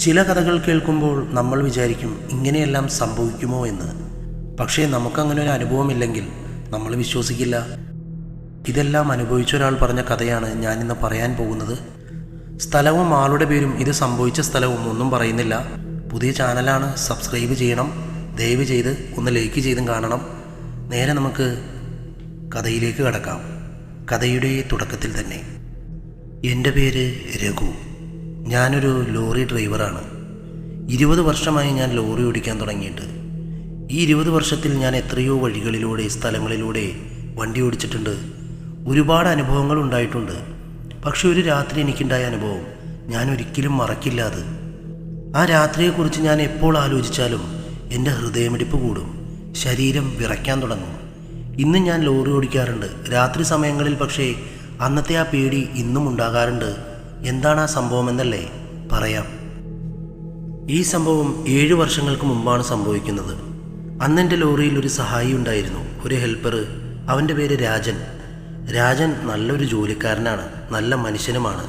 ചില കഥകൾ കേൾക്കുമ്പോൾ നമ്മൾ വിചാരിക്കും ഇങ്ങനെയെല്ലാം സംഭവിക്കുമോ എന്ന്. പക്ഷേ നമുക്കങ്ങനെ ഒരു അനുഭവമില്ലെങ്കിൽ നമ്മൾ വിശ്വസിക്കില്ല. ഇതെല്ലാം അനുഭവിച്ച ഒരാൾ പറഞ്ഞ കഥയാണ് ഞാനിന്ന് പറയാൻ പോകുന്നത്. സ്ഥലവും ആളുടെ പേരും ഇത് സംഭവിച്ച സ്ഥലവും ഒന്നും പറയുന്നില്ല. പുതിയ ചാനലാണ്, സബ്സ്ക്രൈബ് ചെയ്യണം. ദയവ് ചെയ്ത് ഒന്ന് ലൈക്ക് ചെയ്തും കാണണം. നേരെ നമുക്ക് കഥയിലേക്ക് കടക്കാം. കഥയുടെ തുടക്കത്തിൽ തന്നെ. എൻ്റെ പേര് രഘു. ഞാനൊരു ലോറി ഡ്രൈവറാണ്. 20 വർഷമായി ഞാൻ ലോറി ഓടിക്കാൻ തുടങ്ങിയിട്ട്. ഈ 20 വർഷത്തിൽ ഞാൻ എത്രയോ വഴികളിലൂടെ, സ്ഥലങ്ങളിലൂടെ വണ്ടി ഓടിച്ചിട്ടുണ്ട്. ഒരുപാട് അനുഭവങ്ങൾ ഉണ്ടായിട്ടുണ്ട്. പക്ഷെ ഒരു രാത്രി എനിക്കുണ്ടായ അനുഭവം ഞാൻ ഒരിക്കലും മറക്കില്ല. ആ രാത്രിയെക്കുറിച്ച് ഞാൻ എപ്പോൾ ആലോചിച്ചാലും എൻ്റെ ഹൃദയമിടിപ്പ് കൂടും, ശരീരം വിറയ്ക്കാൻ തുടങ്ങും. ഇന്നും ഞാൻ ലോറി ഓടിക്കാറുണ്ട് രാത്രി സമയങ്ങളിൽ. പക്ഷേ അന്നത്തെ ആ പേടി ഇന്നും ഉണ്ടാകാറുണ്ട്. എന്താണ് ആ സംഭവം എന്നല്ലേ പറയാം. ഈ സംഭവം 7 വർഷങ്ങൾക്ക് മുമ്പാണ് സംഭവിക്കുന്നത്. അന്ന് എൻ്റെ ലോറിയിൽ ഒരു സഹായി ഉണ്ടായിരുന്നു, ഒരു ഹെൽപ്പർ. അവൻ്റെ പേര് രാജൻ. രാജൻ നല്ലൊരു ജോലിക്കാരനാണ്, നല്ല മനുഷ്യനുമാണ്.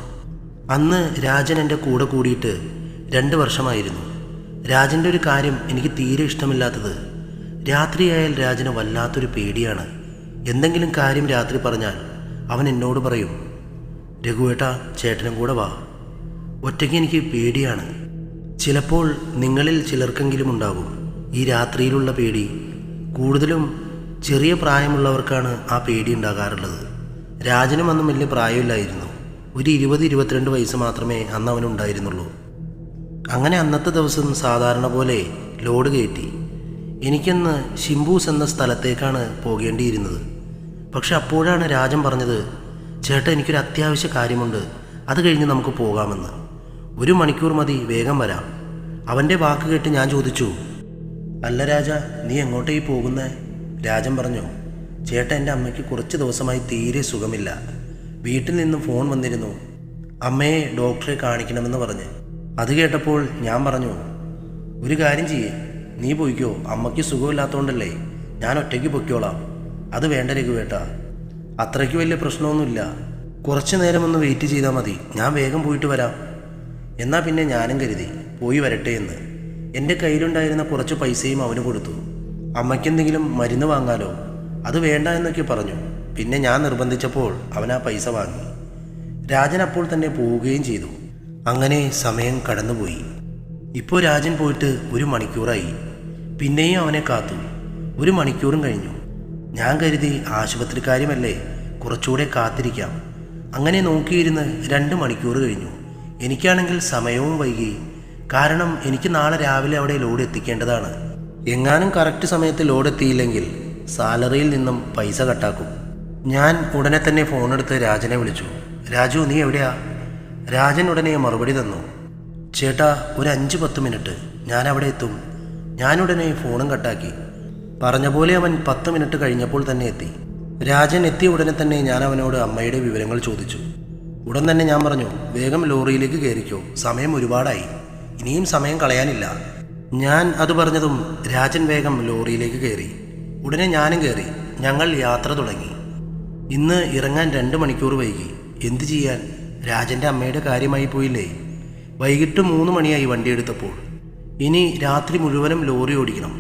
അന്ന് രാജൻ എൻ്റെ കൂടെ കൂടിയിട്ട് 2 വർഷമായിരുന്നു. രാജൻ്റെ ഒരു കാര്യം എനിക്ക് തീരെ ഇഷ്ടമില്ലാത്തത്, രാത്രിയായാൽ രാജന് വല്ലാത്തൊരു പേടിയാണ്. എന്തെങ്കിലും കാര്യം രാത്രി പറഞ്ഞാൽ അവൻ എന്നോട് പറയും, രഘുവേട്ടാ ചേട്ടനും കൂടെ വാ, ഒറ്റയ്ക്ക് എനിക്ക് പേടിയാണ്. ചിലപ്പോൾ നിങ്ങളിൽ ചിലർക്കെങ്കിലും ഉണ്ടാകും ഈ രാത്രിയിലുള്ള പേടി. കൂടുതലും ചെറിയ പ്രായമുള്ളവർക്കാണ് ആ പേടി ഉണ്ടാകാറുള്ളത്. രാജനും അന്നും വലിയ പ്രായമില്ലായിരുന്നു. ഒരു 20-22 വയസ്സ് മാത്രമേ അന്ന് അവനുണ്ടായിരുന്നുള്ളൂ. അങ്ങനെ അന്നത്തെ ദിവസം സാധാരണ പോലെ ലോഡ് കയറ്റി. എനിക്കന്ന് ഷിംബൂസ് എന്ന സ്ഥലത്തേക്കാണ് പോകേണ്ടിയിരുന്നത്. പക്ഷെ അപ്പോഴാണ് രാജൻ പറഞ്ഞത്, ചേട്ടാ എനിക്കൊരു അത്യാവശ്യ കാര്യമുണ്ട്, അത് കഴിഞ്ഞ് നമുക്ക് പോകാമെന്ന്. 1 മണിക്കൂർ മതി, വേഗം വരാം. അവൻ്റെ വാക്ക് കേട്ട് ഞാൻ ചോദിച്ചു, അല്ല രാജ, നീ എങ്ങോട്ടേക്ക് പോകുന്നേ? രാജൻ പറഞ്ഞു, ചേട്ടാ എൻ്റെ അമ്മയ്ക്ക് കുറച്ച് ദിവസമായി തീരെ സുഖമില്ല. വീട്ടിൽ നിന്നും ഫോൺ വന്നിരുന്നു, അമ്മയെ ഡോക്ടറെ കാണിക്കണമെന്ന് പറഞ്ഞ്. അത് കേട്ടപ്പോൾ ഞാൻ പറഞ്ഞു, ഒരു കാര്യം ചെയ്യേ, നീ പോയിക്കോ, അമ്മയ്ക്ക് സുഖമില്ലാത്തതുകൊണ്ടല്ലേ, ഞാൻ ഒറ്റയ്ക്ക് പൊയ്ക്കോളാം. അത് വേണ്ട രഘുവേട്ടാ, അത്രയ്ക്ക് വലിയ പ്രശ്നമൊന്നുമില്ല, കുറച്ച് നേരം ഒന്ന് വെയിറ്റ് ചെയ്താൽ മതി, ഞാൻ വേഗം പോയിട്ട് വരാം. എന്നാൽ പിന്നെ ഞാനും കരുതി പോയി വരട്ടെ എന്ന്. എൻ്റെ കയ്യിലുണ്ടായിരുന്ന കുറച്ച് പൈസയും അവന് കൊടുത്തു. അമ്മയ്ക്കെന്തെങ്കിലും മരുന്ന് വാങ്ങാലോ, അത് വേണ്ട എന്നൊക്കെ പറഞ്ഞു. പിന്നെ ഞാൻ നിർബന്ധിച്ചപ്പോൾ അവൻ ആ പൈസ വാങ്ങി. രാജൻ അപ്പോൾ തന്നെ പോവുകയും ചെയ്തു. അങ്ങനെ സമയം കടന്നുപോയി. ഇപ്പോൾ രാജൻ പോയിട്ട് 1 മണിക്കൂറായി. പിന്നെയും അവനെ കാത്തു. 1 മണിക്കൂറും കഴിഞ്ഞു. ഞാൻ കരുതി ആശുപത്രിക്കാരുമല്ലേ, കുറച്ചുകൂടെ കാത്തിരിക്കാം. അങ്ങനെ നോക്കിയിരുന്ന് 2 മണിക്കൂർ കഴിഞ്ഞു. എനിക്കാണെങ്കിൽ സമയവും വൈകി. കാരണം എനിക്ക് നാളെ രാവിലെ അവിടെ ലോഡ് എത്തിക്കേണ്ടതാണ്. എങ്ങാനും കറക്റ്റ് സമയത്ത് ലോഡ് എത്തിയില്ലെങ്കിൽ സാലറിയിൽ നിന്നും പൈസ കട്ടാക്കും. ഞാൻ ഉടനെ തന്നെ ഫോണെടുത്ത് രാജനെ വിളിച്ചു. രാജു, നീ എവിടെയാ? രാജൻ ഉടനെ മറുപടി തന്നു, ചേട്ടാ ഒരു 5-10 മിനിറ്റ്, ഞാൻ അവിടെ എത്തും. ഞാനുടനെ ഫോണും കട്ടാക്കി. പറഞ്ഞ പോലെ അവൻ 10 മിനിറ്റ് കഴിഞ്ഞപ്പോൾ തന്നെ എത്തി. രാജൻ എത്തിയ ഉടനെ തന്നെ ഞാൻ അവനോട് അമ്മയുടെ വിവരങ്ങൾ ചോദിച്ചു. ഉടൻ തന്നെ ഞാൻ പറഞ്ഞു, വേഗം ലോറിയിലേക്ക് കയറിക്കോ, സമയം ഒരുപാടായി, ഇനിയും സമയം കളയാനില്ല. ഞാൻ അത് പറഞ്ഞതും രാജൻ വേഗം ലോറിയിലേക്ക് കയറി. ഉടനെ ഞാനും കയറി. ഞങ്ങൾ യാത്ര തുടങ്ങി. ഇന്ന് ഇറങ്ങാൻ 2 മണിക്കൂർ വൈകി. എന്തു ചെയ്യാൻ, രാജൻ്റെ അമ്മയുടെ കാര്യമായി പോയില്ലേ. വൈകിട്ട് 3 മണിയായി വണ്ടി എടുത്തപ്പോൾ. ഇനി രാത്രി മുഴുവനും ലോറി ഓടിക്കണം.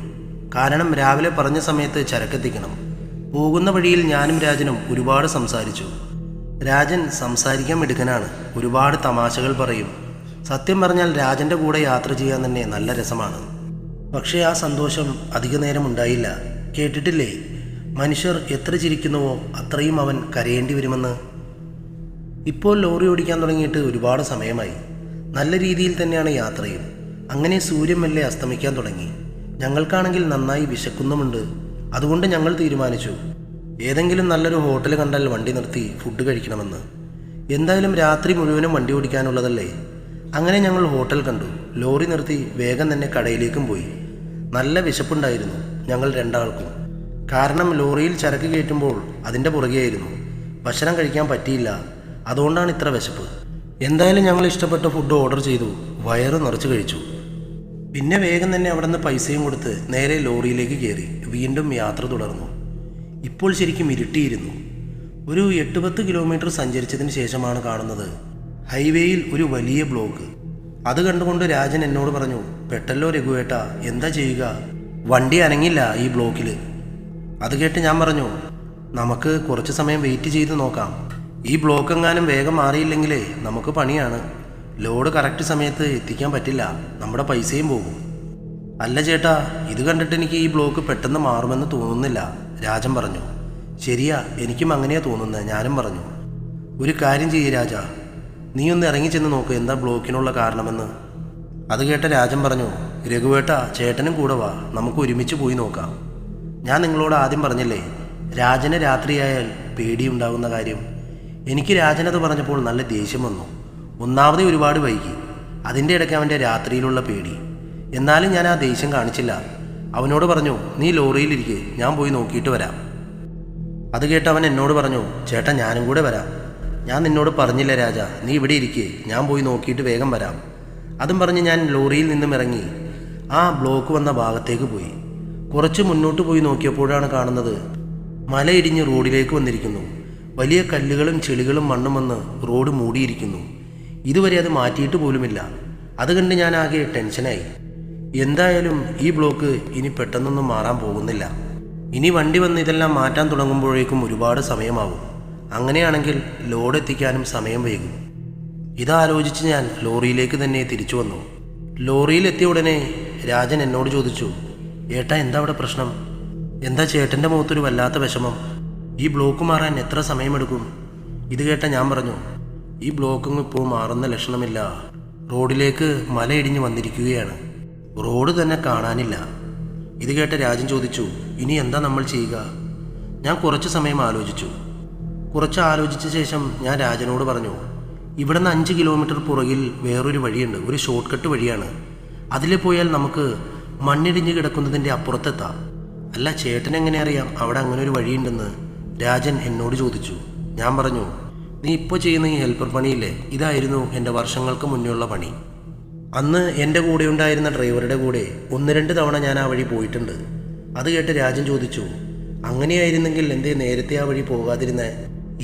കാരണം രാവിലെ പറഞ്ഞ സമയത്ത് ചരക്കെത്തിക്കണം. പോകുന്ന വഴിയിൽ ഞാനും രാജനും ഒരുപാട് സംസാരിച്ചു. രാജൻ സംസാരിക്കാൻ മിടുക്കനാണ്, ഒരുപാട് തമാശകൾ പറയും. സത്യം പറഞ്ഞാൽ രാജൻ്റെ കൂടെ യാത്ര ചെയ്യാൻ തന്നെ നല്ല രസമാണ്. പക്ഷേ ആ സന്തോഷം അധിക നേരം ഉണ്ടായില്ല. കേട്ടിട്ടില്ലേ, മനുഷ്യർ എത്ര ചിരിക്കുന്നുവോ അത്രയും അവൻ കരയേണ്ടി വരുമെന്ന്. ഇപ്പോൾ ലോറി ഓടിക്കാൻ തുടങ്ങിയിട്ട് ഒരുപാട് സമയമായി. നല്ല രീതിയിൽ തന്നെയാണ് യാത്രയും. അങ്ങനെ സൂര്യൻ മെല്ലെ അസ്തമിക്കാൻ തുടങ്ങി. ഞങ്ങൾക്കാണെങ്കിൽ നന്നായി വിശക്കുന്നുമുണ്ട്. അതുകൊണ്ട് ഞങ്ങൾ തീരുമാനിച്ചു ഏതെങ്കിലും നല്ലൊരു ഹോട്ടൽ കണ്ടാൽ വണ്ടി നിർത്തി ഫുഡ് കഴിക്കണമെന്ന്. എന്തായാലും രാത്രി മുഴുവനും വണ്ടി ഓടിക്കാനുള്ളതല്ലേ. അങ്ങനെ ഞങ്ങൾ ഹോട്ടൽ കണ്ടു. ലോറി നിർത്തി വേഗം തന്നെ കടയിലേക്കും പോയി. നല്ല വിശപ്പുണ്ടായിരുന്നു ഞങ്ങൾ 2 ആൾക്കും. കാരണം ലോറിയിൽ ചരക്ക് കയറ്റുമ്പോൾ അതിൻ്റെ പുറകെയായിരുന്നു. ഭക്ഷണം കഴിക്കാൻ പറ്റിയില്ല, അതുകൊണ്ടാണ് ഇത്ര വിശപ്പ്. എന്തായാലും ഞങ്ങൾ ഇഷ്ടപ്പെട്ട ഫുഡ് ഓർഡർ ചെയ്തു, വയറ് നിറച്ച് കഴിച്ചു. പിന്നെ വേഗം തന്നെ അവിടെ നിന്ന് പൈസയും കൊടുത്ത് നേരെ ലോറിയിലേക്ക് കയറി വീണ്ടും യാത്ര തുടർന്നു. ഇപ്പോൾ ശരിക്കും ഇരുട്ടിയിരുന്നു. ഒരു 8-10 കിലോമീറ്റർ സഞ്ചരിച്ചതിന് ശേഷമാണ് കാണുന്നത് ഹൈവേയിൽ ഒരു വലിയ ബ്ലോക്ക്. അത് കണ്ടുകൊണ്ട് രാജൻ എന്നോട് പറഞ്ഞു, പെട്ടല്ലോ രഘുവേട്ടാ, എന്താ ചെയ്യുക? വണ്ടി അനങ്ങില്ല ഈ ബ്ലോക്കിൽ. അത് കേട്ട് ഞാൻ പറഞ്ഞു, നമുക്ക് കുറച്ച് സമയം വെയിറ്റ് ചെയ്ത് നോക്കാം. ഈ ബ്ലോക്ക് എങ്ങാനും വേഗം മാറിയില്ലെങ്കിലേ നമുക്ക് പണിയാണ്. ലോഡ് കറക്റ്റ് സമയത്ത് എത്തിക്കാൻ പറ്റില്ല, നമ്മുടെ പൈസയും പോകും. അല്ല ചേട്ടാ, ഇത് കണ്ടിട്ട് എനിക്ക് ഈ ബ്ലോക്ക് പെട്ടെന്ന് മാറുമെന്ന് തോന്നുന്നില്ല, രാജൻ പറഞ്ഞു. ശരിയാ, എനിക്കും അങ്ങനെയാ തോന്നുന്നത്, ഞാനും പറഞ്ഞു. ഒരു കാര്യം ചെയ്യ് രാജ, നീ ഒന്ന് ഇറങ്ങി ചെന്ന് നോക്ക് എന്താ ബ്ലോക്കിനുള്ള കാരണമെന്ന്. അത് കേട്ട രാജൻ പറഞ്ഞു, രഘുവേട്ട ചേട്ടനും കൂടെ വാ, നമുക്ക് ഒരുമിച്ച് പോയി നോക്കാം. ഞാൻ നിങ്ങളോട് ആദ്യം പറഞ്ഞില്ലേ രാജന് രാത്രിയായാൽ പേടിയുണ്ടാകുന്ന കാര്യം. എനിക്ക് രാജനത് പറഞ്ഞപ്പോൾ നല്ല ദേഷ്യം വന്നു. ഒന്നാമതേ ഒരുപാട് വൈകി, അതിൻ്റെ ഇടയ്ക്ക് അവൻ്റെ രാത്രിയിലുള്ള പേടി. എന്നാലും ഞാൻ ആ ദേഷ്യം കാണിച്ചില്ല. അവനോട് പറഞ്ഞു, നീ ലോറിയിലിരിക്കെ, ഞാൻ പോയി നോക്കിയിട്ട് വരാം. അത് കേട്ട് അവൻ എന്നോട് പറഞ്ഞു, ചേട്ടാ ഞാനും കൂടെ വരാം. ഞാൻ നിന്നോട് പറഞ്ഞില്ല രാജ, നീ ഇവിടെ ഇരിക്കെ, ഞാൻ പോയി നോക്കിയിട്ട് വേഗം വരാം. അതും പറഞ്ഞ് ഞാൻ ലോറിയിൽ നിന്നും ഇറങ്ങി ആ ബ്ലോക്ക് വന്ന ഭാഗത്തേക്ക് പോയി. കുറച്ച് മുന്നോട്ട് പോയി നോക്കിയപ്പോഴാണ് കാണുന്നത് മലയിടിഞ്ഞ് റോഡിലേക്ക് വന്നിരിക്കുന്നു. വലിയ കല്ലുകളും ചെളികളും മണ്ണും വന്ന് റോഡ് മൂടിയിരിക്കുന്നു. ഇതുവരെ അത് മാറ്റിയിട്ട് പോലുമില്ല. അത് കണ്ട് ഞാൻ ആകെ ടെൻഷനായി. എന്തായാലും ഈ ബ്ലോക്ക് ഇനി പെട്ടെന്നൊന്നും മാറാൻ പോകുന്നില്ല. ഇനി വണ്ടി വന്ന് ഇതെല്ലാം മാറ്റാൻ തുടങ്ങുമ്പോഴേക്കും ഒരുപാട് സമയമാവും. അങ്ങനെയാണെങ്കിൽ ലോഡ് എത്തിക്കാനും സമയം വൈകും. ഇതാലോചിച്ച് ഞാൻ ലോറിയിലേക്ക് തന്നെ തിരിച്ചു വന്നു. ലോറിയിൽ എത്തിയ ഉടനെ രാജൻ എന്നോട് ചോദിച്ചു, ഏട്ടാ എന്താ അവിടെ പ്രശ്നം? എന്താ ചേട്ടൻ്റെ മുഖത്തൊരു വല്ലാത്ത വിഷമം? ഈ ബ്ലോക്ക് മാറാൻ എത്ര സമയമെടുക്കും? ഇത് കേട്ട ഞാൻ പറഞ്ഞു, ഈ ബ്ലോക്കൊന്നും ഇപ്പോൾ മാറുന്ന ലക്ഷണമില്ല. റോഡിലേക്ക് മലയിടിഞ്ഞ് വന്നിരിക്കുകയാണ്, റോഡ് തന്നെ കാണാനില്ല. ഇത് കേട്ട രാജൻ ചോദിച്ചു, ഇനി എന്താ നമ്മൾ ചെയ്യുക? ഞാൻ കുറച്ച് സമയം ആലോചിച്ചു. കുറച്ച് ആലോചിച്ച ശേഷം ഞാൻ രാജനോട് പറഞ്ഞു, ഇവിടെ നിന്ന് 5 കിലോമീറ്റർ പുറകിൽ വേറൊരു വഴിയുണ്ട്, ഒരു ഷോർട്ട് കട്ട് വഴിയാണ്. അതിൽ പോയാൽ നമുക്ക് മണ്ണിടിഞ്ഞ് കിടക്കുന്നതിൻ്റെ അപ്പുറത്തെത്താം. അല്ല ചേട്ടൻ എങ്ങനെ അറിയാം അവിടെ അങ്ങനെ ഒരു വഴിയുണ്ടെന്ന്? രാജൻ എന്നോട് ചോദിച്ചു. ഞാൻ പറഞ്ഞു, നീ ഇപ്പോൾ ചെയ്യുന്ന ഈ ഹെൽപ്പർ പണിയില്ലേ, ഇതായിരുന്നു എൻ്റെ വർഷങ്ങൾക്ക് മുന്നേയുള്ള പണി. അന്ന് എൻ്റെ കൂടെ ഉണ്ടായിരുന്ന ഡ്രൈവറുടെ കൂടെ 1-2 തവണ ഞാൻ ആ വഴി പോയിട്ടുണ്ട്. അത് കേട്ട് രാജൻ ചോദിച്ചു, അങ്ങനെയായിരുന്നെങ്കിൽ എന്തേ നേരത്തെ ആ വഴി പോകാതിരുന്നേ?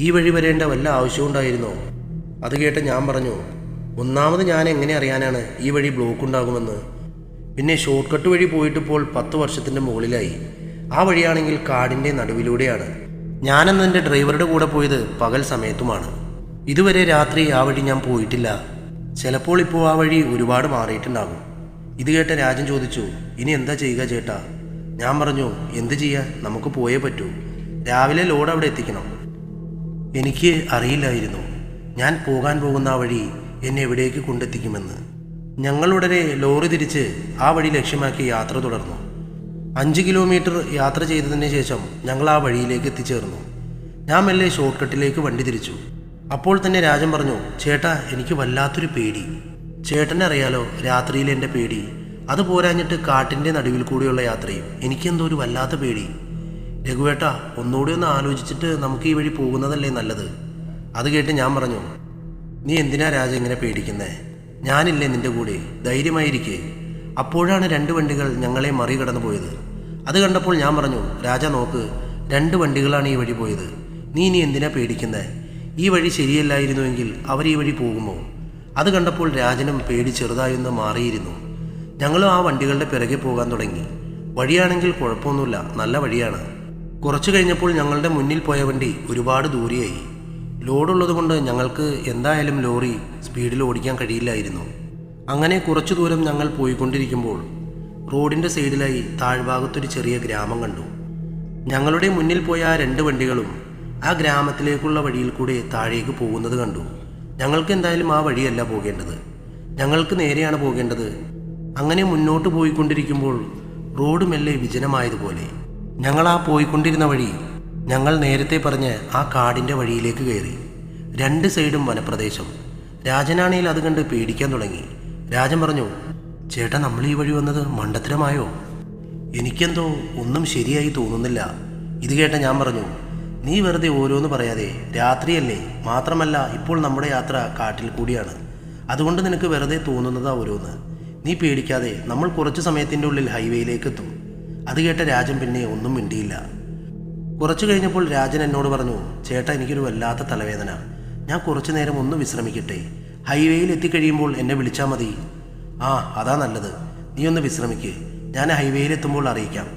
ഈ വഴി വരേണ്ട വല്ല ആവശ്യമുണ്ടായിരുന്നോ? അത് കേട്ട് ഞാൻ പറഞ്ഞു, ഒന്നാമത് ഞാൻ എങ്ങനെ അറിയാനാണ് ഈ വഴി ബ്ലോക്ക് ഉണ്ടാകുമെന്ന്? പിന്നെ ഷോർട്ട് കട്ട് വഴി പോയിട്ടിപ്പോൾ 10 വർഷത്തിൻ്റെ മുകളിലായി. ആ വഴിയാണെങ്കിൽ കാടിൻ്റെ നടുവിലൂടെയാണ്. ഞാനെന്ന് എൻ്റെ ഡ്രൈവറുടെ കൂടെ പോയത് പകൽ സമയത്തുമാണ്. ഇതുവരെ രാത്രി ആ വഴി ഞാൻ പോയിട്ടില്ല. ചിലപ്പോൾ ഇപ്പോൾ ആ വഴി ഒരുപാട് മാറിയിട്ടുണ്ടാകും. ഇത് കേട്ട രാജൻ ചോദിച്ചു, ഇനി എന്താ ചെയ്യുക ചേട്ടാ? ഞാൻ പറഞ്ഞു, എന്ത് ചെയ്യാൻ, നമുക്ക് പോയേ പറ്റൂ. രാവിലെ ലോഡ് അവിടെ എത്തിക്കണം. എനിക്ക് അറിയില്ലായിരുന്നു ഞാൻ പോകാൻ പോകുന്ന ആ വഴി എന്നെ എവിടേക്ക് കൊണ്ടെത്തിക്കുമെന്ന്. ഞങ്ങളുടനെ ലോറി തിരിച്ച് ആ വഴി ലക്ഷ്യമാക്കി യാത്ര തുടർന്നു. 5 കിലോമീറ്റർ യാത്ര ചെയ്തതിന് ശേഷം ഞങ്ങൾ ആ വഴിയിലേക്ക് എത്തിച്ചേർന്നു. ഞാൻ മെല്ലെ ഷോർട്ട് കട്ടിലേക്ക് വണ്ടി തിരിച്ചു. അപ്പോൾ തന്നെ രാജൻ പറഞ്ഞു, ചേട്ടാ എനിക്ക് വല്ലാത്തൊരു പേടി. ചേട്ടനറിയാലോ രാത്രിയിൽ എൻ്റെ പേടി. അത് പോരാഞ്ഞിട്ട് കാട്ടിൻ്റെ നടുവിൽ കൂടിയുള്ള യാത്രയും എനിക്കെന്തോ ഒരു വല്ലാത്ത പേടി. രഘുവേട്ടാ ഒന്നുകൂടി ഒന്ന് ആലോചിച്ചിട്ട് നമുക്ക് ഈ വഴി പോകുന്നതല്ലേ നല്ലത്? അത് കേട്ട് ഞാൻ പറഞ്ഞു, നീ എന്തിനാ രാജ ഇങ്ങനെ പേടിക്കുന്നേ? ഞാനില്ലേ നിൻ്റെ കൂടെ, ധൈര്യമായിരിക്കേ. അപ്പോഴാണ് 2 വണ്ടികൾ ഞങ്ങളെ മറികടന്നു പോയത്. അത് കണ്ടപ്പോൾ ഞാൻ പറഞ്ഞു, രാജ നോക്ക്, 2 വണ്ടികളാണ് ഈ വഴി പോയത്. നീ ഇനി എന്തിനാ പേടിക്കുന്നേ? ഈ വഴി ശരിയല്ലായിരുന്നുവെങ്കിൽ അവർ ഈ വഴി പോകുമോ? അത് കണ്ടപ്പോൾ രാജനും പേടി ചെറുതായൊന്ന് മാറിയിരുന്നു. ഞങ്ങളും ആ വണ്ടികളുടെ പിറകെ പോകാൻ തുടങ്ങി. വഴിയാണെങ്കിൽ കുഴപ്പമൊന്നുമില്ല, നല്ല വഴിയാണ്. കുറച്ചു കഴിഞ്ഞപ്പോൾ ഞങ്ങളുടെ മുന്നിൽ പോയ വണ്ടി ഒരുപാട് ദൂരെയായി. ലോഡുള്ളത് കൊണ്ട് ഞങ്ങൾക്ക് എന്തായാലും ലോറി സ്പീഡിൽ ഓടിക്കാൻ കഴിയില്ലായിരുന്നു. അങ്ങനെ കുറച്ചു ദൂരം ഞങ്ങൾ പോയിക്കൊണ്ടിരിക്കുമ്പോൾ റോഡിൻ്റെ സൈഡിലായി താഴ്ഭാഗത്തൊരു ചെറിയ ഗ്രാമം കണ്ടു. ഞങ്ങളുടെ മുന്നിൽ പോയ ആ 2 വണ്ടികളും ആ ഗ്രാമത്തിലേക്കുള്ള വഴിയിൽ കൂടെ താഴേക്ക് പോകുന്നത് കണ്ടു. ഞങ്ങൾക്ക് എന്തായാലും ആ വഴിയല്ല പോകേണ്ടത്, ഞങ്ങൾക്ക് നേരെയാണ് പോകേണ്ടത്. അങ്ങനെ മുന്നോട്ട് പോയിക്കൊണ്ടിരിക്കുമ്പോൾ റോഡ് മെല്ലെ വിജനമായതുപോലെ ഞങ്ങൾ ആ പോയിക്കൊണ്ടിരുന്ന വഴി ഞങ്ങൾ നേരത്തെ പറഞ്ഞ് ആ കാടിൻ്റെ വഴിയിലേക്ക് കയറി. 2 സൈഡും വനപ്രദേശം. രാജനാണേൽ അത് കണ്ട് പേടിക്കാൻ തുടങ്ങി. രാജൻ പറഞ്ഞു, ചേട്ടാ നമ്മൾ ഈ വഴി വന്നത് മണ്ടത്തരമായോ? എനിക്കെന്തോ ഒന്നും ശരിയായി തോന്നുന്നില്ല. ഇത് കേട്ട ഞാൻ പറഞ്ഞു, നീ വെറുതെ ഓരോന്ന് പറയാതെ, രാത്രിയല്ലേ, മാത്രമല്ല ഇപ്പോൾ നമ്മുടെ യാത്ര കാട്ടിൽ കൂടിയാണ്. അതുകൊണ്ട് നിനക്ക് വെറുതെ തോന്നുന്നതാ ഓരോന്ന്. നീ പേടിക്കാതെ, നമ്മൾ കുറച്ച് സമയത്തിൻ്റെ ഉള്ളിൽ ഹൈവേയിലേക്ക് എത്തും. അത് കേട്ട രാജൻ പിന്നെ ഒന്നും മിണ്ടിയില്ല. കുറച്ചു കഴിഞ്ഞപ്പോൾ രാജൻ എന്നോട് പറഞ്ഞു, ചേട്ടാ എനിക്കൊരു വല്ലാത്ത തലവേദന, ഞാൻ കുറച്ചു നേരം ഒന്ന് വിശ്രമിക്കട്ടെ. ഹൈവേയിൽ എത്തിക്കഴിയുമ്പോൾ എന്നെ വിളിച്ചാൽ മതി. ആ അതാ നല്ലത്, നീ ഒന്ന് വിശ്രമിക്ക്, ഞാൻ ഹൈവേയിലെത്തുമ്പോൾ അറിയിക്കാം.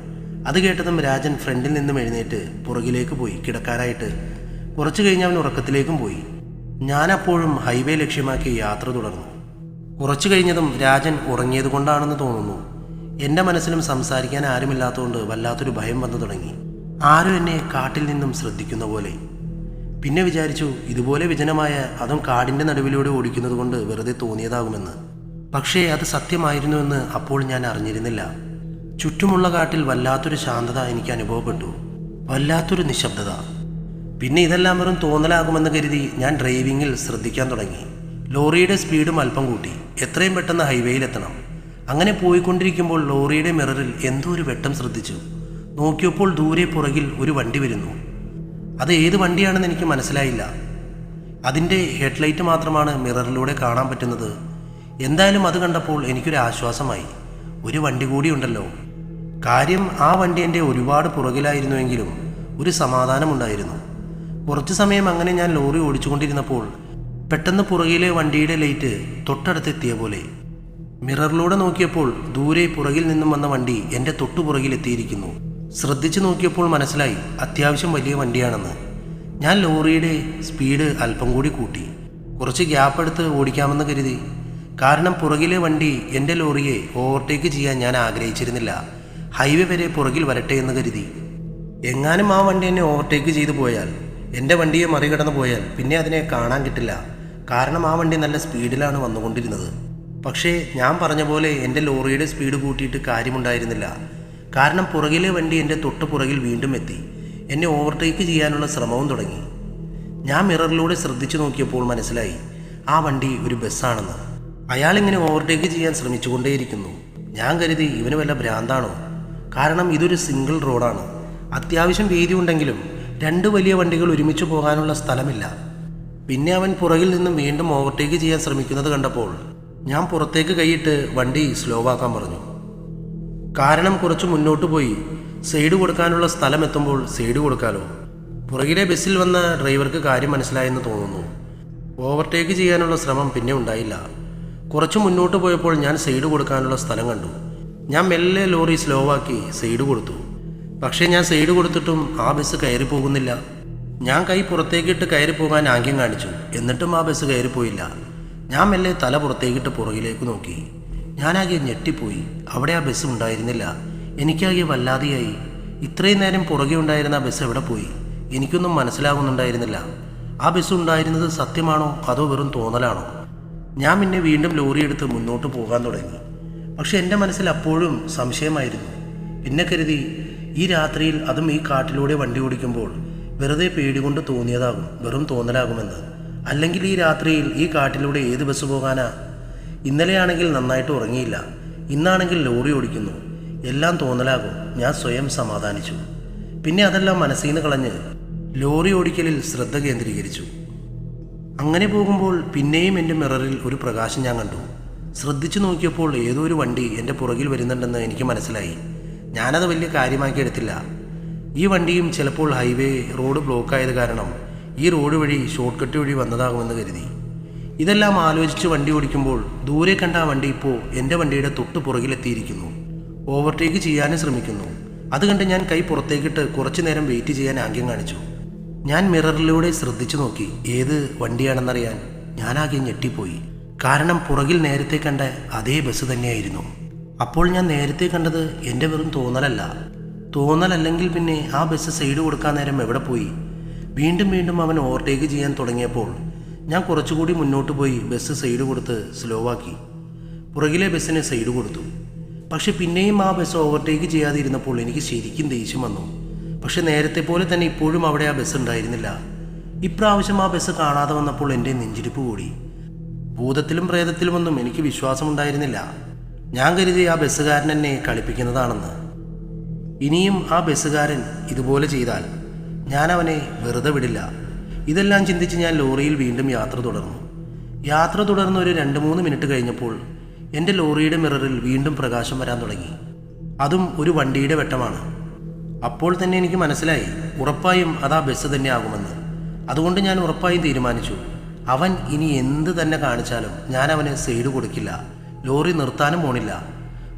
അത് കേട്ടതും രാജൻ ഫ്രണ്ടിൽ നിന്നും എഴുന്നേറ്റ് പുറകിലേക്ക് പോയി കിടക്കാനായിട്ട്. കുറച്ചു കഴിഞ്ഞ് അവൻ ഉറക്കത്തിലേക്കും പോയി. ഞാനപ്പോഴും ഹൈവേ ലക്ഷ്യമാക്കി യാത്ര തുടർന്നു. കുറച്ചു കഴിഞ്ഞതും രാജൻ ഉറങ്ങിയത് കൊണ്ടാണെന്ന് തോന്നുന്നു, എൻ്റെ മനസ്സിലും സംസാരിക്കാൻ ആരുമില്ലാത്തതുകൊണ്ട് വല്ലാത്തൊരു ഭയം വന്നു തുടങ്ങി. ആരും എന്നെ കാട്ടിൽ നിന്നും ശ്രദ്ധിക്കുന്ന പോലെ. പിന്നെ വിചാരിച്ചു, ഇതുപോലെ വിജനമായ അതും കാടിൻ്റെ നടുവിലൂടെ ഓടിക്കുന്നത് കൊണ്ട് വെറുതെ തോന്നിയതാകുമെന്ന്. പക്ഷേ അത് സത്യമായിരുന്നുവെന്ന് അപ്പോൾ ഞാൻ അറിഞ്ഞിരുന്നില്ല. ചുറ്റുമുള്ള കാട്ടിൽ വല്ലാത്തൊരു ശാന്തത എനിക്ക് അനുഭവപ്പെട്ടു, വല്ലാത്തൊരു നിശബ്ദത. പിന്നെ ഇതെല്ലാം വെറും തോന്നലാകുമെന്ന് കരുതി ഞാൻ ഡ്രൈവിങ്ങിൽ ശ്രദ്ധിക്കാൻ തുടങ്ങി. ലോറിയുടെ സ്പീഡും അല്പം കൂട്ടി. എത്രയും പെട്ടെന്ന് ഹൈവേയിലെത്തണം. അങ്ങനെ പോയിക്കൊണ്ടിരിക്കുമ്പോൾ ലോറിയുടെ മിററിൽ എന്തോ ഒരു വെട്ടം ശ്രദ്ധിച്ചു. നോക്കിയപ്പോൾ ദൂരെ പുറകിൽ ഒരു വണ്ടി വരുന്നു. അത് ഏത് വണ്ടിയാണെന്ന് എനിക്ക് മനസ്സിലായില്ല. അതിൻ്റെ ഹെഡ്ലൈറ്റ് മാത്രമാണ് മിററിലൂടെ കാണാൻ പറ്റുന്നത്. എന്തായാലും അത് കണ്ടപ്പോൾ എനിക്കൊരു ആശ്വാസമായി. ഒരു വണ്ടി കൂടി ഉണ്ടല്ലോ. കാര്യം ആ വണ്ടി എൻ്റെ ഒരുപാട് പുറകിലായിരുന്നുവെങ്കിലും ഒരു സമാധാനമുണ്ടായിരുന്നു. കുറച്ചു സമയം അങ്ങനെ ഞാൻ ലോറി ഓടിച്ചുകൊണ്ടിരുന്നപ്പോൾ പെട്ടെന്ന് പുറകിലെ വണ്ടിയുടെ ലൈറ്റ് തൊട്ടടുത്തെത്തിയ പോലെ. മിററിലൂടെ നോക്കിയപ്പോൾ ദൂരെ പുറകിൽ നിന്നും വന്ന വണ്ടി എൻ്റെ തൊട്ടുപുറകിലെത്തിയിരിക്കുന്നു. ശ്രദ്ധിച്ചു നോക്കിയപ്പോൾ മനസ്സിലായി അത്യാവശ്യം വലിയ വണ്ടിയാണെന്ന്. ഞാൻ ലോറിയുടെ സ്പീഡ് അല്പം കൂടി കൂട്ടി. കുറച്ച് ഗ്യാപ്പ് എടുത്ത് ഓടിക്കാമെന്ന് കരുതി. കാരണം പുറകിലെ വണ്ടി എൻ്റെ ലോറിയെ ഓവർടേക്ക് ചെയ്യാൻ ഞാൻ ആഗ്രഹിച്ചിരുന്നില്ല. ഹൈവേ വരെ പുറകിൽ വരട്ടെ എന്ന് കരുതി. എങ്ങാനും ആ വണ്ടി എന്നെ ഓവർടേക്ക് ചെയ്തു പോയാൽ, എൻ്റെ വണ്ടിയെ മറികടന്നു പോയാൽ പിന്നെ അതിനെ കാണാൻ കിട്ടില്ല. കാരണം ആ വണ്ടി നല്ല സ്പീഡിലാണ് വന്നുകൊണ്ടിരുന്നത്. പക്ഷേ ഞാൻ പറഞ്ഞ പോലെ എൻ്റെ ലോറിയുടെ സ്പീഡ് കൂട്ടിയിട്ട് കാര്യമുണ്ടായിരുന്നില്ല. കാരണം പുറകിലെ വണ്ടി എൻ്റെ തൊട്ട് പുറകിൽ വീണ്ടും എത്തി. എന്നെ ഓവർടേക്ക് ചെയ്യാനുള്ള ശ്രമവും തുടങ്ങി. ഞാൻ മിററിലൂടെ ശ്രദ്ധിച്ചു നോക്കിയപ്പോൾ മനസ്സിലായി ആ വണ്ടി ഒരു ബസ്സാണെന്ന്. അയാളിങ്ങനെ ഓവർടേക്ക് ചെയ്യാൻ ശ്രമിച്ചുകൊണ്ടേയിരിക്കുന്നു. ഞാൻ കരുതി ഇവന് വല്ല ഭ്രാന്താണോ? കാരണം ഇതൊരു സിംഗിൾ റോഡാണ്. അത്യാവശ്യം വീതി ഉണ്ടെങ്കിലും രണ്ട് വലിയ വണ്ടികൾ ഒരുമിച്ച് പോകാനുള്ള സ്ഥലമില്ല. പിന്നെ അവൻ പുറകിൽ നിന്നും വീണ്ടും ഓവർടേക്ക് ചെയ്യാൻ ശ്രമിക്കുന്നത് കണ്ടപ്പോൾ ഞാൻ പുറത്തേക്ക് കൈയിട്ട് വണ്ടി സ്ലോ ആക്കാൻ പറഞ്ഞു. കാരണം കുറച്ച് മുന്നോട്ട് പോയി സൈഡ് കൊടുക്കാനുള്ള സ്ഥലം എത്തുമ്പോൾ സൈഡ് കൊടുക്കാലോ. പുറകിലെ ബസ്സിൽ വന്ന ഡ്രൈവർക്ക് കാര്യം മനസ്സിലായെന്ന് തോന്നുന്നു. ഓവർടേക്ക് ചെയ്യാനുള്ള ശ്രമം പിന്നെ ഉണ്ടായില്ല. കുറച്ച് മുന്നോട്ട് പോയപ്പോൾ ഞാൻ സൈഡ് കൊടുക്കാനുള്ള സ്ഥലം കണ്ടു. ഞാൻ മെല്ലെ ലോറി സ്ലോ ആക്കി സൈഡ് കൊടുത്തു. പക്ഷേ ഞാൻ സൈഡ് കൊടുത്തിട്ടും ആ ബസ് കയറി പോകുന്നില്ല. ഞാൻ കൈ പുറത്തേക്കിട്ട് കയറി പോകാൻ ആംഗ്യം കാണിച്ചു. എന്നിട്ടും ആ ബസ് കയറിപ്പോയില്ല. ഞാൻ മെല്ലെ തല പുറത്തേക്കിട്ട് പുറകിലേക്ക് നോക്കി. ഞാനാകെ ഞെട്ടിപ്പോയി. അവിടെ ആ ബസ് ഉണ്ടായിരുന്നില്ല. എനിക്കാകെ വല്ലാതെയായി. ഇത്രയും നേരം പുറകെ ഉണ്ടായിരുന്ന ആ ബസ് എവിടെ പോയി? എനിക്കൊന്നും മനസ്സിലാകുന്നുണ്ടായിരുന്നില്ല. ആ ബസ് ഉണ്ടായിരുന്നത് സത്യമാണോ അതോ വെറും തോന്നലാണോ? ഞാൻ പിന്നെ വീണ്ടും ലോറി എടുത്ത് മുന്നോട്ട് പോകാൻ തുടങ്ങി. പക്ഷെ എൻ്റെ മനസ്സിൽ അപ്പോഴും സംശയമായിരുന്നു. പിന്നെ കരുതി ഈ രാത്രിയിൽ അതും ഈ കാട്ടിലൂടെ വണ്ടി ഓടിക്കുമ്പോൾ വെറുതെ പേടി കൊണ്ട് തോന്നിയതാകും, വെറും തോന്നലാകുമെന്ന്. അല്ലെങ്കിൽ ഈ രാത്രിയിൽ ഈ കാട്ടിലൂടെ ഏത് ബസ് പോകാനാ? ഇന്നലെയാണെങ്കിൽ നന്നായിട്ട് ഉറങ്ങിയില്ല, ഇന്നാണെങ്കിൽ ലോറി ഓടിക്കുന്നു. എല്ലാം തോന്നലാകും. ഞാൻ സ്വയം സമാധാനിച്ചു. പിന്നെ അതെല്ലാം മനസ്സിൽ നിന്ന് കളഞ്ഞ് ലോറി ഓടിക്കലിൽ ശ്രദ്ധ കേന്ദ്രീകരിച്ചു. അങ്ങനെ പോകുമ്പോൾ പിന്നെയും എൻ്റെ മിററിൽ ഒരു പ്രകാശം ഞാൻ കണ്ടു. ശ്രദ്ധിച്ചു നോക്കിയപ്പോൾ ഏതോ ഒരു വണ്ടി എൻ്റെ പുറകിൽ വരുന്നുണ്ടെന്ന് എനിക്ക് മനസ്സിലായി. ഞാനത് വലിയ കാര്യമാക്കി എടുത്തില്ല. ഈ വണ്ടിയും ചിലപ്പോൾ ഹൈവേ റോഡ് ബ്ലോക്കായത് കാരണം ഈ റോഡ് വഴി ഷോർട്ട് കട്ട് വഴി വന്നതാകുമെന്ന് കരുതി. ഇതെല്ലാം ആലോചിച്ച് വണ്ടി ഓടിക്കുമ്പോൾ ദൂരെ കണ്ട ആ വണ്ടി ഇപ്പോൾ എൻ്റെ വണ്ടിയുടെ തൊട്ട് പുറകിലെത്തിയിരിക്കുന്നു. ഓവർടേക്ക് ചെയ്യാനും ശ്രമിക്കുന്നു. അത് കണ്ട് ഞാൻ കൈ പുറത്തേക്കിട്ട് കുറച്ചു നേരം വെയിറ്റ് ചെയ്യാൻ ആംഗ്യം കാണിച്ചു. ഞാൻ മിററിലൂടെ ശ്രദ്ധിച്ചു നോക്കി ഏത് വണ്ടിയാണെന്നറിയാൻ. ഞാനാകെ ഞെട്ടിപ്പോയി. കാരണം പുറകിൽ നേരത്തെ കണ്ട അതേ ബസ് തന്നെയായിരുന്നു. അപ്പോൾ ഞാൻ നേരത്തെ കണ്ടത് എൻ്റെ വെറും തോന്നലല്ലെങ്കിൽ പിന്നെ ആ ബസ് സൈഡ് കൊടുക്കാൻ നേരം എവിടെ പോയി? വീണ്ടും വീണ്ടും അവൻ ഓവർടേക്ക് ചെയ്യാൻ തുടങ്ങിയപ്പോൾ ഞാൻ കുറച്ചുകൂടി മുന്നോട്ട് പോയി ബസ് സൈഡ് കൊടുത്ത് സ്ലോ ആക്കി. പുറകിലെ ബസ്സിന് സൈഡ് കൊടുത്തു. പക്ഷെ പിന്നെയും ആ ബസ് ഓവർടേക്ക് ചെയ്യാതിരുന്നപ്പോൾ എനിക്ക് ശരിക്കും ദേഷ്യം വന്നു. പക്ഷെ നേരത്തെ പോലെ തന്നെ ഇപ്പോഴും അവിടെ ആ ബസ് ഉണ്ടായിരുന്നില്ല. ഇപ്രാവശ്യം ആ ബസ് കാണാതെ വന്നപ്പോൾ എൻ്റെ നെഞ്ചിടിപ്പ് കൂടി. ഭൂതത്തിലും പ്രേതത്തിലുമൊന്നും എനിക്ക് വിശ്വാസമുണ്ടായിരുന്നില്ല. ഞാൻ കരുതി ആ ബസ്സുകാരൻ എന്നെ കളിപ്പിക്കുന്നതാണെന്ന്. ഇനിയും ആ ബസ്സുകാരൻ ഇതുപോലെ ചെയ്താൽ ഞാൻ അവനെ വെറുതെ വിടില്ല. ഇതെല്ലാം ചിന്തിച്ച് ഞാൻ ലോറിയിൽ വീണ്ടും യാത്ര തുടർന്ന് ഒരു 2-3 മിനിറ്റ് കഴിഞ്ഞപ്പോൾ എൻ്റെ ലോറിയുടെ മിററിൽ വീണ്ടും പ്രകാശം വരാൻ തുടങ്ങി. അതും ഒരു വണ്ടിയുടെ വെട്ടമാണ്. അപ്പോൾ തന്നെ എനിക്ക് മനസ്സിലായി ഉറപ്പായും അതാ ബസ് തന്നെ ആകുമെന്ന്. അതുകൊണ്ട് ഞാൻ ഉറപ്പായും തീരുമാനിച്ചു അവൻ ഇനി എന്ത് തന്നെ കാണിച്ചാലും ഞാൻ അവന് സൈഡ് കൊടുക്കില്ല. ലോറി നിർത്താനും പോണില്ല.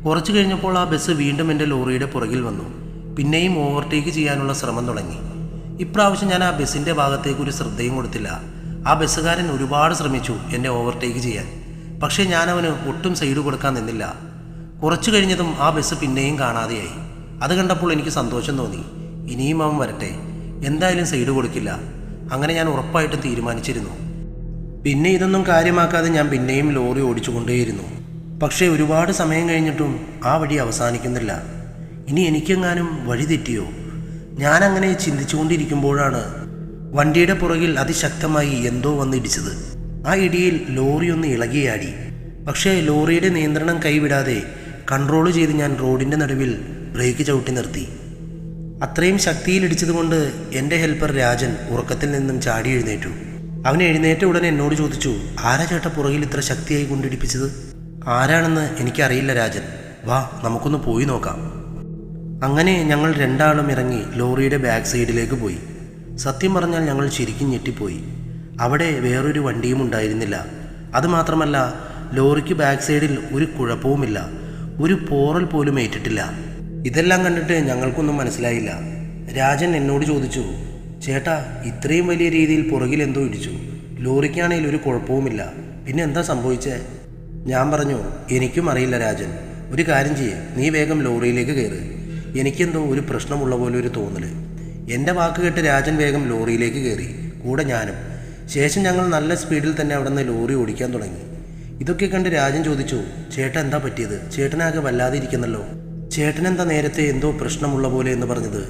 കുറച്ചു കഴിഞ്ഞപ്പോൾ ആ ബസ് വീണ്ടും എൻ്റെ ലോറിയുടെ പുറകിൽ വന്നു. പിന്നെയും ഓവർടേക്ക് ചെയ്യാനുള്ള ശ്രമം തുടങ്ങി. ഇപ്രാവശ്യം ഞാൻ ആ ബസ്സിൻ്റെ ഭാഗത്തേക്ക് ഒരു ശ്രദ്ധയും കൊടുത്തില്ല. ആ ബസ്സുകാരൻ ഒരുപാട് ശ്രമിച്ചു എന്നെ ഓവർടേക്ക് ചെയ്യാൻ. പക്ഷേ ഞാൻ അവന് ഒട്ടും സൈഡ് കൊടുക്കാൻ നിന്നില്ല. കുറച്ചു കഴിഞ്ഞതും ആ ബസ് പിന്നെയും കാണാതെയായി. അത് കണ്ടപ്പോൾ എനിക്ക് സന്തോഷം തോന്നി. ഇനിയും അവൻ വരട്ടെ, എന്തായാലും സൈഡ് കൊടുക്കില്ല. അങ്ങനെ ഞാൻ ഉറപ്പായിട്ടും തീരുമാനിച്ചിരുന്നു. പിന്നെ ഇതൊന്നും കാര്യമാക്കാതെ ഞാൻ പിന്നെയും ലോറി ഓടിച്ചുകൊണ്ടേയിരുന്നു. പക്ഷേ ഒരുപാട് സമയം കഴിഞ്ഞിട്ടും ആ വഴി അവസാനിക്കുന്നില്ല. ഇനി എനിക്കെങ്ങാനും വഴി തെറ്റിയോ? ഞാനങ്ങനെ ചിന്തിച്ചുകൊണ്ടിരിക്കുമ്പോഴാണ് വണ്ടിയുടെ പുറകിൽ അതിശക്തമായി എന്തോ വന്നിടിച്ചത്. ആ ഇടിയിൽ ലോറി ഒന്ന് ഇളകിയാടി. പക്ഷേ ലോറിയുടെ നിയന്ത്രണം കൈവിടാതെ കൺട്രോൾ ചെയ്ത് ഞാൻ റോഡിൻ്റെ നടുവിൽ ബ്രേക്ക് ചവിട്ടി നിർത്തി. അത്രയും ശക്തിയിൽ ഇടിച്ചതുകൊണ്ട് എൻ്റെ ഹെൽപ്പർ രാജൻ ഉറക്കത്തിൽ നിന്നും ചാടി എഴുന്നേറ്റു. അവൻ എഴുന്നേറ്റ ഉടനെ എന്നോട് ചോദിച്ചു, ആരാ ചേട്ടാ പുറകിൽ ഇത്ര ശക്തിയായി കൊണ്ടിടിപ്പിച്ചത്? ആരാണെന്ന് എനിക്കറിയില്ല രാജൻ, വാ നമുക്കൊന്ന് പോയി നോക്കാം. അങ്ങനെ ഞങ്ങൾ രണ്ടാളും ഇറങ്ങി ലോറിയുടെ ബാക്ക് സൈഡിലേക്ക് പോയി. സത്യം പറഞ്ഞാൽ ഞങ്ങൾ ശരിക്കും ഞെട്ടിപ്പോയി. അവിടെ വേറൊരു വണ്ടിയും ഉണ്ടായിരുന്നില്ല. അതുമാത്രമല്ല, ലോറിക്ക് ബാക്ക് സൈഡിൽ ഒരു കുഴപ്പവുമില്ല, ഒരു പോറൽ പോലും ഏറ്റിട്ടില്ല. ഇതെല്ലാം കണ്ടിട്ട് ഞങ്ങൾക്കൊന്നും മനസ്സിലായില്ല. രാജൻ എന്നോട് ചോദിച്ചു, ചേട്ടാ ഇത്രയും വലിയ രീതിയിൽ പുറകിൽ എന്തോ ഇടിച്ചു, ലോറിക്കാണെങ്കിൽ ഒരു കുഴപ്പവുമില്ല, പിന്നെ എന്താ സംഭവിച്ചേ? ഞാൻ പറഞ്ഞു, എനിക്കും അറിയില്ല രാജൻ, ഒരു കാര്യം ചെയ്യേ, നീ വേഗം ലോറിയിലേക്ക് കയറ്, എനിക്കെന്തോ ഒരു പ്രശ്നമുള്ള പോലെ ഒരു തോന്നൽ. എൻ്റെ വാക്ക് കേട്ട് രാജൻ വേഗം ലോറിയിലേക്ക് കയറി, കൂടെ ഞാനും. ശേഷം ഞങ്ങൾ നല്ല സ്പീഡിൽ തന്നെ അവിടെ നിന്ന് ലോറി ഓടിക്കാൻ തുടങ്ങി. ഇതൊക്കെ കണ്ട് രാജൻ ചോദിച്ചു, ചേട്ടൻ എന്താ പറ്റിയത്? ചേട്ടനാകെ വല്ലാതെ ഇരിക്കുന്നല്ലോ. ചേട്ടനെന്താ നേരത്തെ എന്തോ പ്രശ്നമുള്ള പോലെ എന്ന് പറഞ്ഞത്?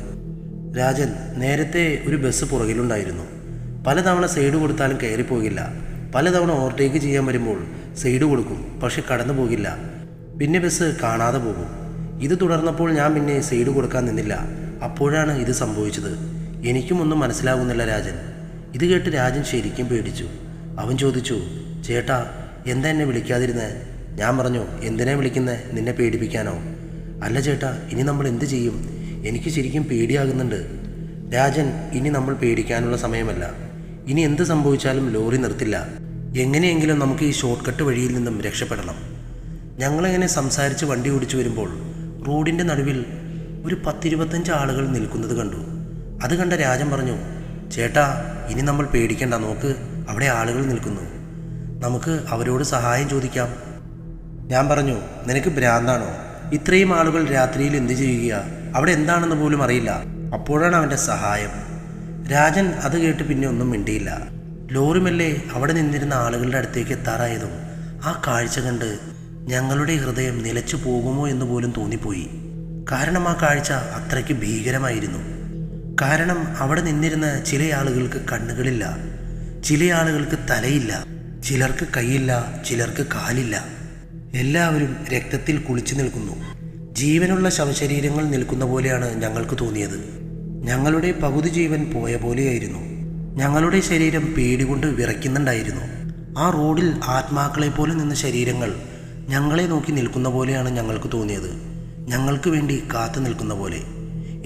രാജൻ, നേരത്തെ ഒരു ബസ് പുറകിലുണ്ടായിരുന്നു. പലതവണ സൈഡ് കൊടുത്താലും കയറിപ്പോകില്ല. പലതവണ ഓവർടേക്ക് ചെയ്യാൻ വരുമ്പോൾ സൈഡ് കൊടുക്കും, പക്ഷെ കടന്നു പോകില്ല. പിന്നെ ബസ് കാണാതെ പോകും. ഇത് തുടർന്നപ്പോൾ ഞാൻ പിന്നെ സൈഡ് കൊടുക്കാൻ നിന്നില്ല. അപ്പോഴാണ് ഇത് സംഭവിച്ചത്. എനിക്കും ഒന്നും മനസ്സിലാകുന്നില്ല രാജൻ. ഇത് കേട്ട് രാജൻ ശരിക്കും പേടിച്ചു. അവൻ ചോദിച്ചു, ചേട്ടാ എന്താ എന്നെ വിളിക്കാതിരുന്നേ? ഞാൻ പറഞ്ഞു, എന്തിനാ വിളിക്കുന്നത്? നിന്നെ പേടിപ്പിക്കാനോ? അല്ല ചേട്ടാ, ഇനി നമ്മൾ എന്ത് ചെയ്യും? എനിക്ക് ശരിക്കും പേടിയാകുന്നുണ്ട്. രാജൻ, ഇനി നമ്മൾ പേടിക്കാനുള്ള സമയമല്ല. ഇനി എന്ത് സംഭവിച്ചാലും ലോറി നിർത്തില്ല. എങ്ങനെയെങ്കിലും നമുക്ക് ഈ ഷോർട്ട് കട്ട് വഴിയിൽ നിന്നും രക്ഷപ്പെടണം. ഞങ്ങളിങ്ങനെ സംസാരിച്ച് വണ്ടി ഓടിച്ചു വരുമ്പോൾ റോഡിൻ്റെ നടുവിൽ ഒരു 10-25 ആളുകൾ നിൽക്കുന്നത് കണ്ടു. അത് കണ്ട രാജൻ പറഞ്ഞു, ചേട്ടാ ഇനി നമ്മൾ പേടിക്കണ്ട, നോക്ക് അവിടെ ആളുകൾ നിൽക്കുന്നു, നമുക്ക് അവരോട് സഹായം ചോദിക്കാം. ഞാൻ പറഞ്ഞു, നിനക്ക് ഭ്രാന്താണോ? ഇത്രയും ആളുകൾ രാത്രിയിൽ എന്ത് ചെയ്യുക? അവിടെ എന്താണെന്ന് പോലും അറിയില്ല. അപ്പോഴാണ് അവൻ്റെ സഹായം. രാജൻ അത് കേട്ട് പിന്നെ ഒന്നും മിണ്ടിയില്ല. ലോറിമല്ലേ അവിടെ നിന്നിരുന്ന ആളുകളുടെ അടുത്തേക്ക് എത്താറായതും ആ കാഴ്ച കണ്ട് ഞങ്ങളുടെ ഹൃദയം നിലച്ചു പോകുമോ എന്ന് പോലും തോന്നിപ്പോയി. കാരണം ആ കാഴ്ച അത്രയ്ക്ക് ഭീകരമായിരുന്നു. കാരണം അവിടെ നിന്നിരുന്ന ചില ആളുകൾക്ക് കണ്ണുകളില്ല, ചില ആളുകൾക്ക് തലയില്ല, ചിലർക്ക് കൈയില്ല, ചിലർക്ക് കാലില്ല. എല്ലാവരും രക്തത്തിൽ കുളിച്ചു നിൽക്കുന്നു. ജീവനുള്ള ശവശരീരങ്ങൾ നിൽക്കുന്ന പോലെയാണ് ഞങ്ങൾക്ക് തോന്നിയത്. ഞങ്ങളുടെ പകുതി ജീവൻ പോയ പോലെയായിരുന്നു. ഞങ്ങളുടെ ശരീരം പേടികൊണ്ട് വിറയ്ക്കുന്നുണ്ടായിരുന്നു. ആ റോഡിൽ ആത്മാക്കളെ പോലെ നിന്ന ശരീരങ്ങൾ ഞങ്ങളെ നോക്കി നിൽക്കുന്ന പോലെയാണ് ഞങ്ങൾക്ക് തോന്നിയത്. ഞങ്ങൾക്ക് വേണ്ടി കാത്തു നിൽക്കുന്ന പോലെ.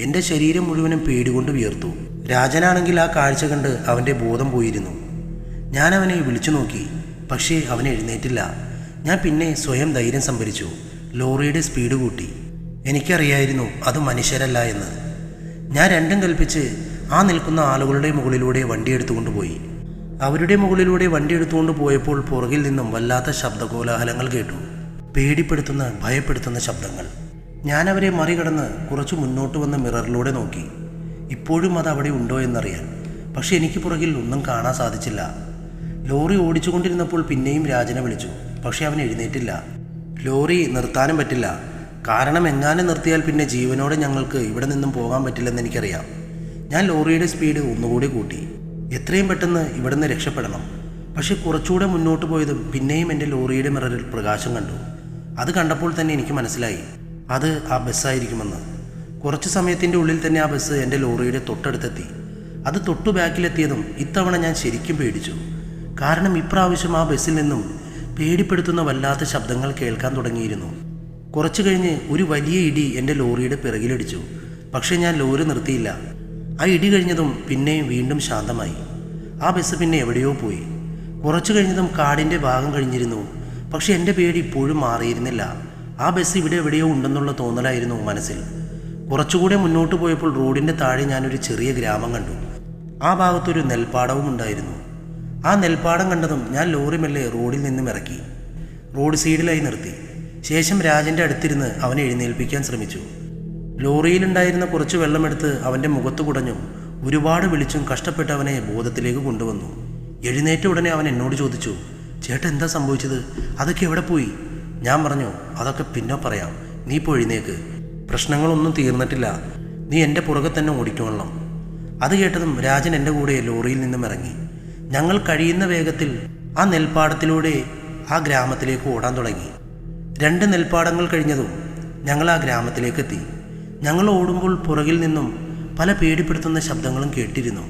എൻ്റെ ശരീരം മുഴുവനും പേടികൊണ്ട് വിയർത്തു. രാജനാണെങ്കിൽ ആ കാഴ്ച കണ്ട് അവൻ്റെ ബോധം പോയിരുന്നു. ഞാൻ അവനെ വിളിച്ചു നോക്കി, പക്ഷേ അവൻ എഴുന്നേറ്റില്ല. ഞാൻ പിന്നെ സ്വയം ധൈര്യം സംഭരിച്ചു. ലോറിയുടെ സ്പീഡ് കൂട്ടി. എനിക്കറിയായിരുന്നു അത് മനുഷ്യരല്ല എന്ന്. ഞാൻ രണ്ടും കൽപ്പിച്ച് ആ നിൽക്കുന്ന ആളുകളുടെ മുകളിലൂടെ വണ്ടി എടുത്തുകൊണ്ട് പോയി. അവരുടെ മുകളിലൂടെ വണ്ടി എടുത്തുകൊണ്ട് പോയപ്പോൾ പുറകിൽ നിന്നും വല്ലാത്ത ശബ്ദകോലാഹലങ്ങൾ കേട്ടു. പേടിപ്പെടുത്തുന്ന, ഭയപ്പെടുത്തുന്ന ശബ്ദങ്ങൾ. ഞാൻ അവരെ മറികടന്ന് കുറച്ച് മുന്നോട്ട് വന്ന മിററിലൂടെ നോക്കി. ഇപ്പോഴും അത് അവിടെ ഉണ്ടോ എന്നറിയാൻ. പക്ഷെ എനിക്ക് പുറകിൽ ഒന്നും കാണാൻ സാധിച്ചില്ല. ലോറി ഓടിച്ചുകൊണ്ടിരുന്നപ്പോൾ പിന്നെയും രാജനെ വിളിച്ചു, പക്ഷെ അവൻ എഴുന്നേറ്റില്ല. ലോറി നിർത്താനും പറ്റില്ല. കാരണം എങ്ങാനും നിർത്തിയാൽ പിന്നെ ജീവനോടെ ഞങ്ങൾക്ക് ഇവിടെ നിന്നും പോകാൻ പറ്റില്ലെന്ന് എനിക്കറിയാം. ഞാൻ ലോറിയുടെ സ്പീഡ് ഒന്നുകൂടി കൂട്ടി. എത്രയും പെട്ടെന്ന് ഇവിടെ നിന്ന് രക്ഷപ്പെടണം. പക്ഷെ കുറച്ചുകൂടെ മുന്നോട്ട് പോയതും പിന്നെയും എൻ്റെ ലോറിയുടെ മിററിൽ പ്രകാശം കണ്ടു. അത് കണ്ടപ്പോൾ തന്നെ എനിക്ക് മനസ്സിലായി അത് ആ ബസ്സായിരിക്കുമെന്ന്. കുറച്ച് സമയത്തിൻ്റെ ഉള്ളിൽ തന്നെ ആ ബസ് എൻ്റെ ലോറിയുടെ തൊട്ടടുത്തെത്തി. അത് തൊട്ടു ബാക്കിലെത്തിയതും ഇത്തവണ ഞാൻ ശരിക്കും പേടിച്ചു. കാരണം ഇപ്രാവശ്യം ആ ബസ്സിൽ നിന്നും പേടിപ്പെടുത്തുന്ന വല്ലാത്ത ശബ്ദങ്ങൾ കേൾക്കാൻ തുടങ്ങിയിരുന്നു. കുറച്ചു കഴിഞ്ഞ് ഒരു വലിയ ഇടി എൻ്റെ ലോറിയുടെ പിറകിലടിച്ചു. പക്ഷേ ഞാൻ ലോറി നിർത്തിയില്ല. ആ ഇടി കഴിഞ്ഞതും പിന്നെയും വീണ്ടും ശാന്തമായി. ആ ബസ് പിന്നെ എവിടെയോ പോയി. കുറച്ചു കഴിഞ്ഞതും കാടിൻ്റെ ഭാഗം കഴിഞ്ഞിരുന്നു. പക്ഷെ എൻ്റെ പേടി ഇപ്പോഴും മാറിയിരുന്നില്ല. ആ ബസ് ഇവിടെ എവിടെയോ ഉണ്ടെന്നുള്ള തോന്നലായിരുന്നു മനസ്സിൽ. കുറച്ചുകൂടെ മുന്നോട്ട് പോയപ്പോൾ റോഡിൻ്റെ താഴെ ഞാനൊരു ചെറിയ ഗ്രാമം കണ്ടു. ആ ഭാഗത്തൊരു നെൽപ്പാടവും ഉണ്ടായിരുന്നു. ആ നെൽപ്പാടം കണ്ടതും ഞാൻ ലോറി മെല്ലെ റോഡിൽ നിന്നും ഇറക്കി റോഡ് സൈഡിലായി നിർത്തി. ശേഷം രാജൻ്റെ അടുത്തിരുന്ന് അവനെ എഴുന്നേൽപ്പിക്കാൻ ശ്രമിച്ചു. ലോറിയിലുണ്ടായിരുന്ന കുറച്ച് വെള്ളമെടുത്ത് അവൻ്റെ മുഖത്ത് കുടഞ്ഞു ഒരുപാട് വിളിച്ചും കഷ്ടപ്പെട്ട് അവനെ ബോധത്തിലേക്ക് കൊണ്ടുവന്നു. എഴുന്നേറ്റ ഉടനെ അവൻ എന്നോട് ചോദിച്ചു, ചേട്ടാ എന്താ സംഭവിച്ചത്? അതൊക്കെ എവിടെ പോയി? ഞാൻ പറഞ്ഞു, അതൊക്കെ പിന്നെ പറയാം, നീ ഇപ്പോൾ എഴുന്നേക്ക്. പ്രശ്നങ്ങളൊന്നും തീർന്നിട്ടില്ല, നീ എൻ്റെ പുറകെ തന്നെ ഓടിക്കൊള്ളണം. അത് കേട്ടതും രാജൻ എൻ്റെ കൂടെ ലോറിയിൽ നിന്നും ഇറങ്ങി. ഞങ്ങൾ കഴിയുന്ന വേഗത്തിൽ ആ നെൽപ്പാടത്തിലൂടെ ആ ഗ്രാമത്തിലേക്ക് ഓടാൻ തുടങ്ങി. 2 നെൽപ്പാടങ്ങൾ കഴിഞ്ഞതും ഞങ്ങൾ ആ ഗ്രാമത്തിലേക്കെത്തി. ഞങ്ങൾ ഓടുമ്പോൾ പുറകിൽ നിന്നും പല പേടിപ്പെടുത്തുന്ന ശബ്ദങ്ങളും കേട്ടിരുന്നു.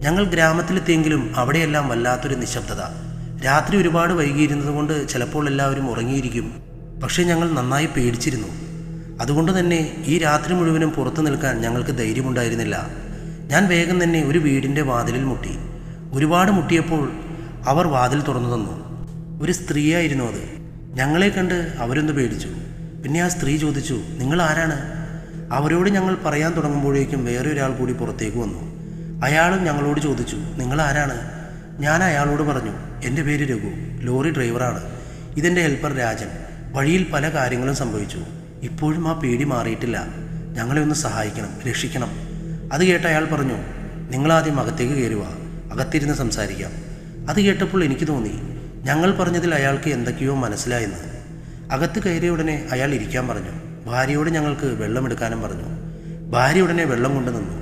ഞങ്ങൾ ഗ്രാമത്തിലെത്തിയെങ്കിലും അവിടെയെല്ലാം വല്ലാത്തൊരു നിശബ്ദത. രാത്രി ഒരുപാട് വൈകിയിരുന്നത് കൊണ്ട് ചിലപ്പോൾ എല്ലാവരും ഉറങ്ങിയിരിക്കും. പക്ഷേ ഞങ്ങൾ നന്നായി പേടിച്ചിരുന്നു. അതുകൊണ്ട് തന്നെ ഈ രാത്രി മുഴുവനും പുറത്തു നിൽക്കാൻ ഞങ്ങൾക്ക് ധൈര്യമുണ്ടായിരുന്നില്ല. ഞാൻ വേഗം തന്നെ ഒരു വീടിൻ്റെ വാതിലിൽ മുട്ടി. ഒരുപാട് മുട്ടിയപ്പോൾ അവർ വാതിൽ തുറന്നു തന്നു. ഒരു സ്ത്രീയായിരുന്നു അത്. ഞങ്ങളെ കണ്ട് അവരൊന്ന് പേടിച്ചു. പിന്നെ ആ സ്ത്രീ ചോദിച്ചു, നിങ്ങൾ ആരാണ്? അവരോട് ഞങ്ങൾ പറയാൻ തുടങ്ങുമ്പോഴേക്കും വേറെ ഒരാൾ കൂടി പുറത്തേക്ക് വന്നു. അയാളും ഞങ്ങളോട് ചോദിച്ചു, നിങ്ങൾ ആരാണ്? ഞാൻ അയാളോട് പറഞ്ഞു, എൻ്റെ പേര് രഘു, ലോറി ഡ്രൈവറാണ്. ഇതെൻ്റെ ഹെൽപ്പർ രാജൻ. വഴിയിൽ പല കാര്യങ്ങളും സംഭവിച്ചു. ഇപ്പോഴും ആ പേടി മാറിയിട്ടില്ല. ഞങ്ങളെ ഒന്ന് സഹായിക്കണം, രക്ഷിക്കണം. അത് കേട്ട അയാൾ പറഞ്ഞു, നിങ്ങളാദ്യം അകത്തേക്ക് കയറുക, അകത്തിരുന്ന് സംസാരിക്കാം. അത് കേട്ടപ്പോൾ എനിക്ക് തോന്നി ഞങ്ങൾ പറഞ്ഞതിൽ അയാൾക്ക് എന്തൊക്കെയോ മനസ്സിലായെന്ന്. അകത്ത് കയറിയ ഉടനെ അയാൾ ഇരിക്കാൻ പറഞ്ഞു. ഭാര്യയോട് ഞങ്ങൾക്ക് വെള്ളമെടുക്കാനും പറഞ്ഞു. ഭാര്യ ഉടനെ വെള്ളം കൊണ്ടു നിന്നു.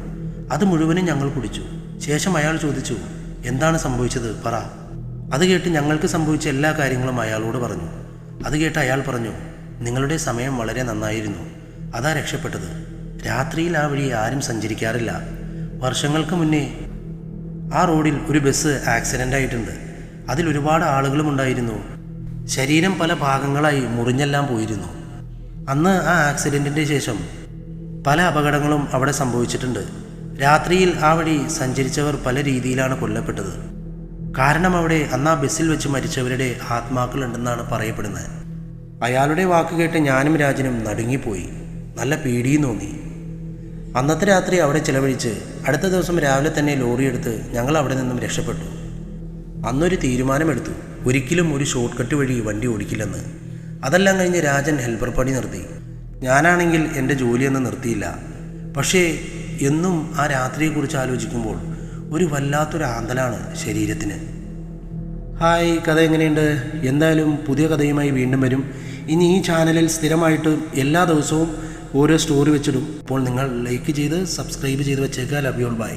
അത് മുഴുവനും ഞങ്ങൾ കുടിച്ചു. ശേഷം അയാൾ ചോദിച്ചു, എന്താണ് സംഭവിച്ചത്, പറ. അത് കേട്ട് ഞങ്ങൾക്ക് സംഭവിച്ച എല്ലാ കാര്യങ്ങളും അയാളോട് പറഞ്ഞു. അത് കേട്ട് അയാൾ പറഞ്ഞു, നിങ്ങളുടെ സമയം വളരെ നന്നായിരുന്നു, അതാ രക്ഷപ്പെട്ടത്. രാത്രിയിൽ ആ വഴി ആരും സഞ്ചരിക്കാറില്ല. വർഷങ്ങൾക്ക് മുന്നേ ആ റോഡിൽ ഒരു ബസ് ആക്സിഡൻ്റ് ആയിട്ടുണ്ട്. അതിൽ ഒരുപാട് ആളുകളും ഉണ്ടായിരുന്നു. ശരീരം പല ഭാഗങ്ങളായി മുറിഞ്ഞെല്ലാം പോയിരുന്നു. അന്ന് ആ ആക്സിഡൻറ്റിൻ്റെ ശേഷം പല അപകടങ്ങളും അവിടെ സംഭവിച്ചിട്ടുണ്ട്. രാത്രിയിൽ ആ വഴി സഞ്ചരിച്ചവർ പല രീതിയിലാണ് കൊല്ലപ്പെട്ടത്. കാരണം അവിടെ അന്ന് ആ ബസ്സിൽ വെച്ച് മരിച്ചവരുടെ ആത്മാക്കളുണ്ടെന്നാണ് പറയപ്പെടുന്നത്. അയാളുടെ വാക്ക് കേട്ട് ഞാനും രാജനും നടുങ്ങിപ്പോയി. നല്ല പേടിയും തോന്നി. അന്നത്തെ രാത്രി അവിടെ ചിലവഴിച്ച് അടുത്ത ദിവസം രാവിലെ തന്നെ ലോറി എടുത്ത് ഞങ്ങൾ അവിടെ നിന്നും രക്ഷപ്പെട്ടു. അന്നൊരു തീരുമാനമെടുത്തു, ഒരിക്കലും ഒരു ഷോർട്ട് കട്ട് വഴി വണ്ടി ഓടിക്കില്ലെന്ന്. അതെല്ലാം കഴിഞ്ഞ് രാജൻ ഹെൽപ്പർ പണി നിർത്തി. ഞാനാണെങ്കിൽ എൻ്റെ ജോലിയൊന്നും നിർത്തിയില്ല. പക്ഷേ എന്നും ആ രാത്രിയെക്കുറിച്ച് ആലോചിക്കുമ്പോൾ ഒരു വല്ലാത്തൊരു ആന്തലാണ് ശരീരത്തിന്. ഹായ്, കഥ എങ്ങനെയുണ്ട്? എന്തായാലും പുതിയ കഥയുമായി വീണ്ടും വരും. ഇനി ഈ ചാനലിൽ സ്ഥിരമായിട്ട് എല്ലാ ദിവസവും ഓരോ സ്റ്റോറി വെച്ചിടും. അപ്പോൾ നിങ്ങൾ ലൈക്ക് ചെയ്ത് സബ്സ്ക്രൈബ് ചെയ്ത് വെച്ചേക്കുക. Love you all, by.